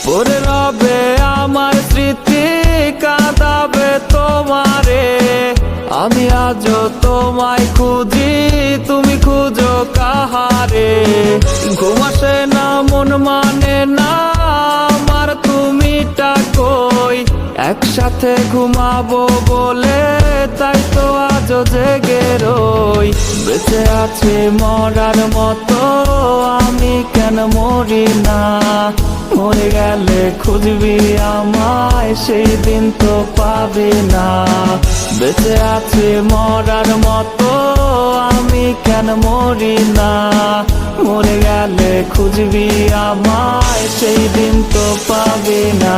পরে রবে আমার স্মৃতি, কাঁদাবে তোমারে। আমি আজও তোমায় খুঁজি, তুমি খুঁজো কাহারে। ঘুম আসে না, মন মানে না আমার, তুমিটা কই? একসাথে ঘুমাবো বলে তাই তো আজও জেগে রই। বেঁচে আছি মরার মতো, আমি কেন মরি না? মরে গেলে খুঁজবি আমায়, সেই দিন তো পাবি না। বেঁচে আছি মরার মতো, আমি কেন মরি না? মরে গেলে খুঁজবি আমায়, সেই দিন তো পাবি না।